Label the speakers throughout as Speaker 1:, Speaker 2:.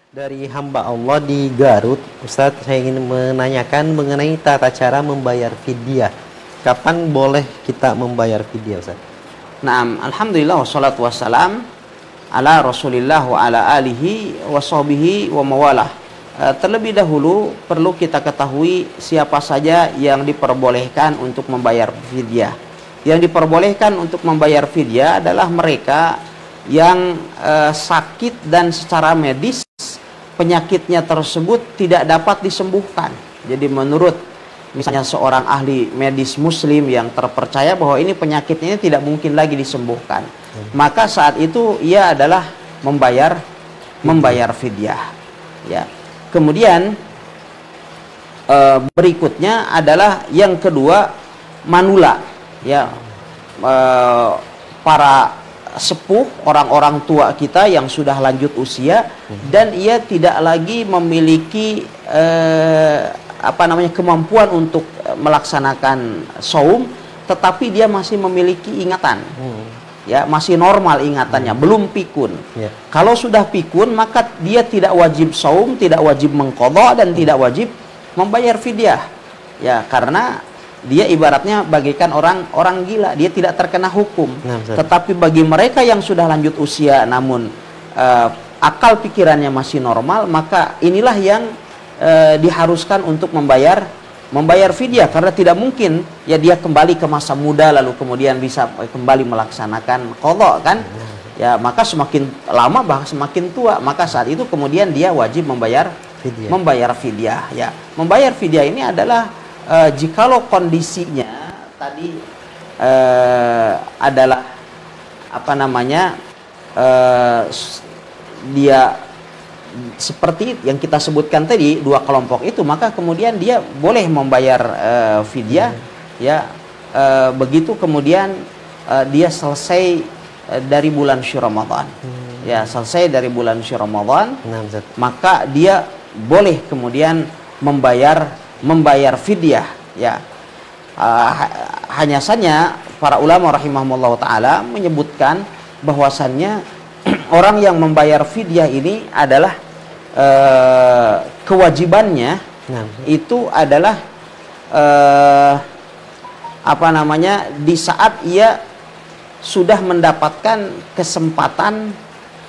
Speaker 1: Dari hamba Allah di Garut, Ustadz, saya ingin menanyakan mengenai tata cara membayar fidyah. Kapan boleh kita membayar fidyah, Ustadz?
Speaker 2: Naam, alhamdulillah wassalatu wassalam ala Rasulillah wa ala alihi wa sahbihi wa mawalah. Terlebih dahulu perlu kita ketahui siapa saja yang diperbolehkan untuk membayar fidyah. Yang diperbolehkan untuk membayar fidyah adalah mereka yang sakit dan secara medis penyakitnya tersebut tidak dapat disembuhkan. Jadi menurut misalnya seorang ahli medis muslim yang terpercaya bahwa ini penyakitnya tidak mungkin lagi disembuhkan, maka saat itu ia adalah membayar fidyah. Ya. Kemudian berikutnya adalah yang kedua, manula. Ya, para sepuh, orang-orang tua kita yang sudah lanjut usia dan ia tidak lagi memiliki kemampuan untuk melaksanakan saum, tetapi dia masih memiliki ingatan. Ya, masih normal ingatannya, belum pikun. Kalau sudah pikun, maka dia tidak wajib saum, tidak wajib mengqadha dan tidak wajib membayar fidyah. Ya, karena dia ibaratnya bagaikan orang gila, dia tidak terkena hukum. Tetapi bagi mereka yang sudah lanjut usia namun akal pikirannya masih normal, maka inilah yang diharuskan untuk membayar fidyah, karena tidak mungkin ya dia kembali ke masa muda lalu kemudian bisa kembali melaksanakan qadha kan. Ya, maka semakin lama bahkan semakin tua, maka saat itu kemudian dia wajib membayar fidyah. Ya, membayar fidyah ini adalah jikalau kondisinya tadi adalah dia seperti yang kita sebutkan tadi, dua kelompok itu, maka kemudian dia boleh membayar fidyah. Ya, begitu kemudian dia selesai dari bulan Ramadan. Ya, selesai dari bulan Ramadan, maka dia boleh kemudian membayar fidyah. Ya, hanya saja para ulama rahimahumullah taala menyebutkan bahwasannya orang yang membayar fidyah ini adalah kewajibannya itu adalah di saat ia sudah mendapatkan kesempatan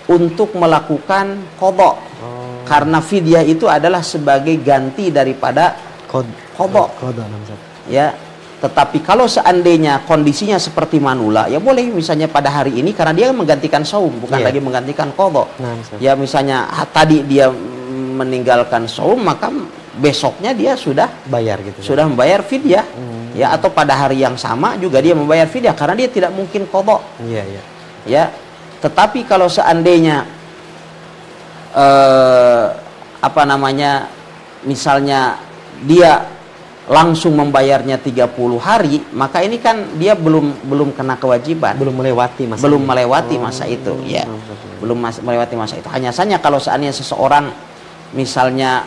Speaker 2: untuk melakukan qadha. Karena fidyah itu adalah sebagai ganti daripada qadha. Ya, tetapi kalau seandainya kondisinya seperti manula, ya boleh misalnya pada hari ini karena dia menggantikan saum, bukan lagi menggantikan qadha. Ya, misalnya tadi dia meninggalkan saum, maka besoknya dia sudah bayar gitu. Sudah membayar fidyah. Ya, atau pada hari yang sama juga dia membayar fidyah karena dia tidak mungkin qadha. Ya, tetapi kalau seandainya misalnya dia langsung membayarnya 30 hari, maka ini kan dia belum kena kewajiban, belum melewati masa itu. Ya, belum melewati masa itu. Hanya saja kalau seandainya seseorang misalnya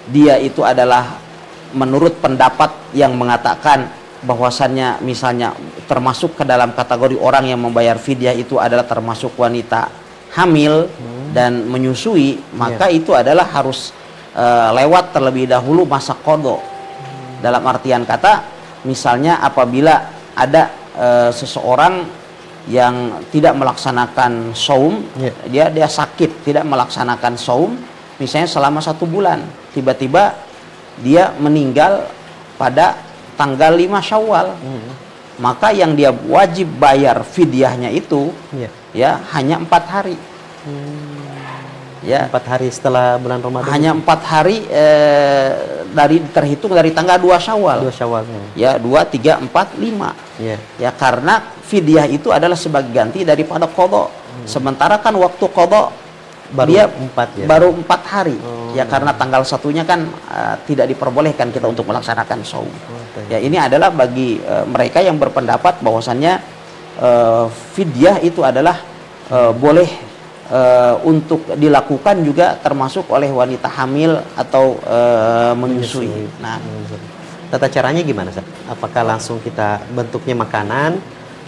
Speaker 2: dia itu adalah menurut pendapat yang mengatakan bahwasannya misalnya termasuk ke dalam kategori orang yang membayar fidyah itu adalah termasuk wanita hamil dan menyusui, maka itu adalah harus lewat terlebih dahulu masa qadha. Dalam artian kata, misalnya apabila ada seseorang yang tidak melaksanakan saum, dia sakit tidak melaksanakan saum, misalnya selama 1 bulan, tiba-tiba dia meninggal pada tanggal 5 Syawal, maka yang dia wajib bayar fidyahnya itu ya hanya 4 hari. Ya, 4 hari setelah bulan Ramadan. Hanya 4 hari terhitung dari tanggal 2 Syawal. 2 Syawal. Ya, 2, 3, 4, 5. Ya, karena fidyah itu adalah sebagai ganti daripada qadha. Sementara kan waktu qadha baru 4 hari. Ya, karena tanggal 1-nya kan tidak diperbolehkan kita untuk melaksanakan saum. Ya, ini adalah bagi mereka yang berpendapat bahwasannya fidyah itu adalah boleh untuk dilakukan juga termasuk oleh wanita hamil atau menyusui. Nah, tata caranya gimana, Ustaz? Apakah langsung kita bentuknya makanan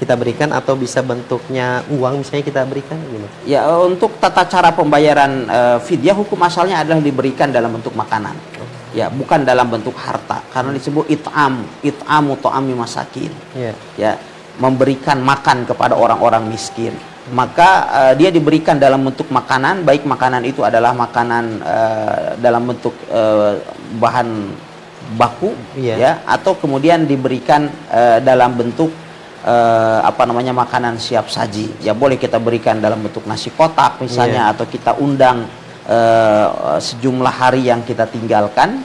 Speaker 1: kita berikan atau bisa bentuknya uang misalnya kita berikan gimana?
Speaker 2: Ya, untuk tata cara pembayaran fidyah hukum asalnya adalah diberikan dalam bentuk makanan. Ya, bukan dalam bentuk harta karena disebut it'amu ta'ami masakin. Ya, memberikan makan kepada orang-orang miskin. Maka dia diberikan dalam bentuk makanan, baik makanan itu adalah makanan dalam bentuk bahan baku ya, atau kemudian diberikan dalam bentuk makanan siap saji. Ya, boleh kita berikan dalam bentuk nasi kotak misalnya, atau kita undang sejumlah hari yang kita tinggalkan,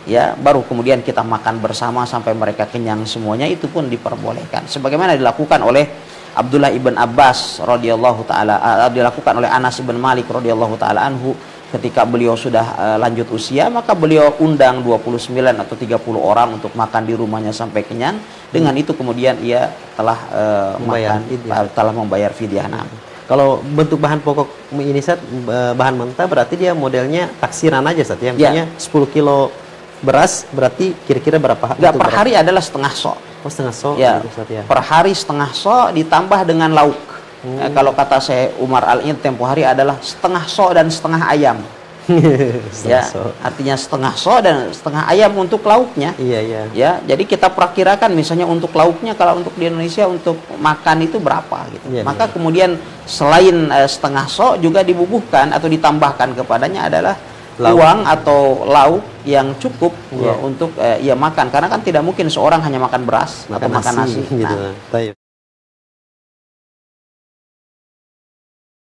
Speaker 2: ya, baru kemudian kita makan bersama sampai mereka kenyang semuanya, itu pun diperbolehkan. Sebagaimana dilakukan oleh Abdullah ibn Abbas radhiyallahu taala, dilakukan oleh Anas ibn Malik radhiyallahu taala anhu. Ketika beliau sudah lanjut usia, maka beliau undang 29 atau 30 orang untuk makan di rumahnya sampai kenyang. Dengan itu kemudian ia telah membayar fidyah. Nah,
Speaker 1: kalau bentuk bahan pokok ini Ustaz, bahan mentah berarti dia modelnya taksiran aja Ustaz ya. Misalnya 10 kilo beras berarti kira-kira berapa?
Speaker 2: Enggak, per hari adalah setengah sok.
Speaker 1: Oh, setengah sok
Speaker 2: ya,
Speaker 1: gitu, Ustaz, ya. Per
Speaker 2: hari setengah sok ditambah dengan lauk. Kalau kata saya Umar Al-In tempo hari adalah setengah sok dan setengah ayam. Ya, artinya setengah sok dan setengah ayam untuk lauknya. Ya, jadi kita perkirakan misalnya untuk lauknya, kalau untuk di Indonesia untuk makan itu berapa gitu. Maka kemudian selain setengah sok juga dibubuhkan atau ditambahkan kepadanya adalah uang atau lauk yang cukup untuk makan, karena kan tidak mungkin seorang hanya makan beras atau makan nasi.
Speaker 1: Gitu.